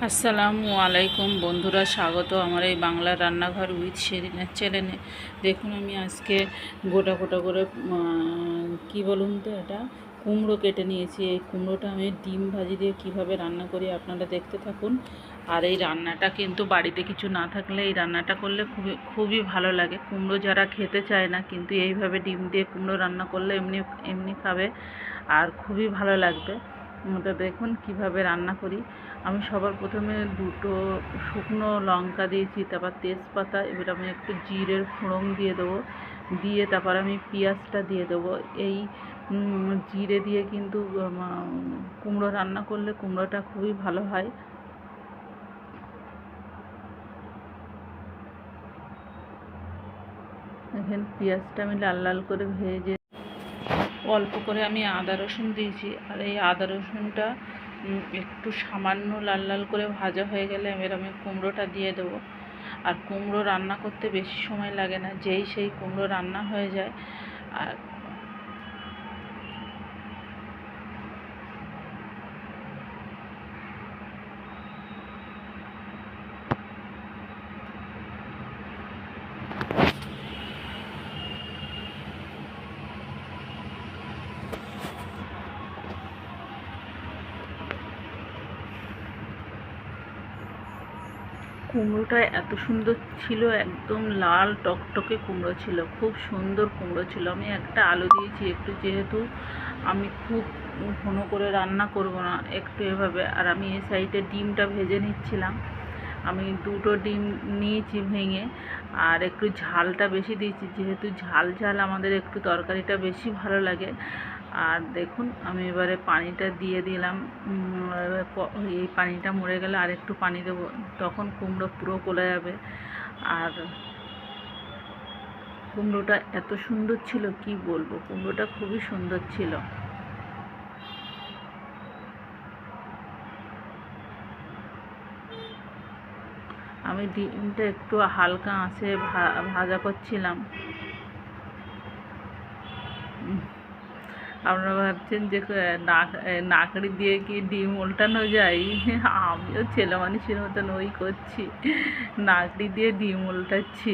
আসসালামু আলাইকুম বন্ধুরা, স্বাগত আমার এই বাংলার রান্নাঘর উইথ শেরিনের চ্যানেলে। দেখুন, আমি আজকে গোটা গোটা করে কি বলুন তো, এটা কুমড়ো কেটে নিয়েছি। এই কুমড়োটা আমি ডিম ভাজি দিয়ে কিভাবে রান্না করি আপনারা দেখতে থাকুন। আর এই রান্নাটা কিন্তু বাড়িতে কিছু না থাকলে এই রান্নাটা করলে খুবই খুবই ভালো লাগে। কুমড়ো যারা খেতে চায় না, কিন্তু এইভাবে ডিম দিয়ে কুমড়ো রান্না করলে এমনি এমনি খাবে আর খুবই ভালো লাগবে। তো দেখুন কিভাবে রান্না করি। আমি সবার প্রথমে দুটো শুকনো লঙ্কা দিয়েছি, তারপর তেজপাতা, এবার আমি একটু জিরের ফোড়ন দিয়ে দেবো, দিয়ে তারপর আমি পেঁয়াজটা দিয়ে দেবো। এই জিরে দিয়ে কিন্তু কুমড়ো রান্না করলে কুমড়োটা খুবই ভালো হয়। দেখেন পেঁয়াজটা আমি লাল লাল করে ভেজে অল্প করে আমি আদা রসুন দিয়েছি। আর এই আদা রসুনটা একটু সামান্য লাল লাল করে ভাজা হয়ে গেলে এবার আমি কুমড়োটা দিয়ে দেবো। আর কুমড়ো রান্না করতে বেশি সময় লাগে না, যেই সেই কুমড়ো রান্না হয়ে যায়। আর কুমড়োটা এত সুন্দর ছিল, একদম লাল টকটকে কুমড়ো ছিল, খুব সুন্দর কুমড়ো ছিল। আমি একটা আলু দিয়েছি একটু, যেহেতু আমি খুব ঘন করে রান্না করব না, একটু এভাবে। আর আমি এই সাইডে ডিমটা ভেজে নিচ্ছিলাম। আমি দুটো ডিম নিয়েছি ভেঙে, আর একটু ঝালটা বেশি দিয়েছি, যেহেতু ঝাল ঝাল আমাদের একটু তরকারিটা বেশি ভালো লাগে। আর দেখুন আমি এবারে পানিটা দিয়ে দিলাম। এই পানিটা মরে গেলে আর একটু পানি দেবো, তখন কুমড়ো পুরো গলে যাবে। আর কুমড়োটা এত সুন্দর ছিল কি বলবো, কুমড়োটা খুবই সুন্দর ছিল। আমি ডিমটা একটু হালকা আঁচে ভাজা করছিলাম। আপনারা ভাবছেন যে নাকড়ি দিয়ে কি ডিম উল্টানো যায়? আমিও ছেলে মানুষের মতন ওই করছি, নাকড়ি দিয়ে ডিম উল্টাচ্ছি।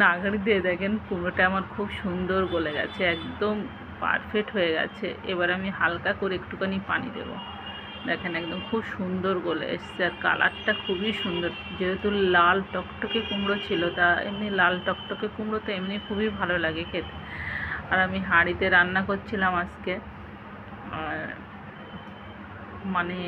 নাকড়ি দিয়ে দেখেন কুমড়োটা আমার খুব সুন্দর গলে গেছে, একদম পারফেক্ট হয়ে গেছে। এবার আমি হালকা করে একটুখানি পানি দেব। দেখেন একদম খুব সুন্দর গলে এসছে, আর কালারটা খুবই সুন্দর। যেহেতু লাল টকটকে কুমড়ো ছিল, তা এমনি লাল টকটকে কুমড়ো তো এমনি খুবই ভালো লাগে খেতে। আর আমি হাঁড়িতে রান্না করছিলাম আজকে, মানে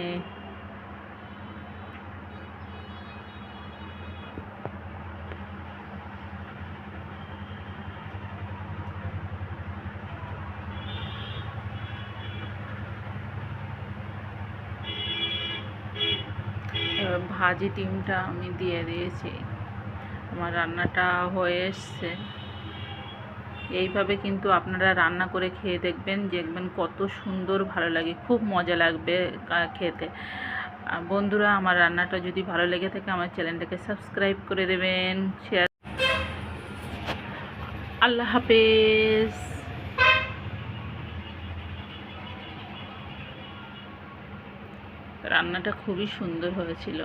ভাজি ডিমটা আমি দিয়ে দিয়েছি। আমার রান্নাটা হয়ে এসছে। এইভাবে কিন্তু আপনারা রান্না করে খেয়ে দেখবেন, দেখবেন কত সুন্দর ভালো লাগে, খুব মজা লাগবে খেতে। বন্ধুরা, আমার রান্নাটা যদি ভালো লেগে থাকে আমার চ্যানেলটাকে সাবস্ক্রাইব করে দেবেন, শেয়ার। আল্লাহ হাফেজ। রান্নাটা খুবই সুন্দর হয়েছিল।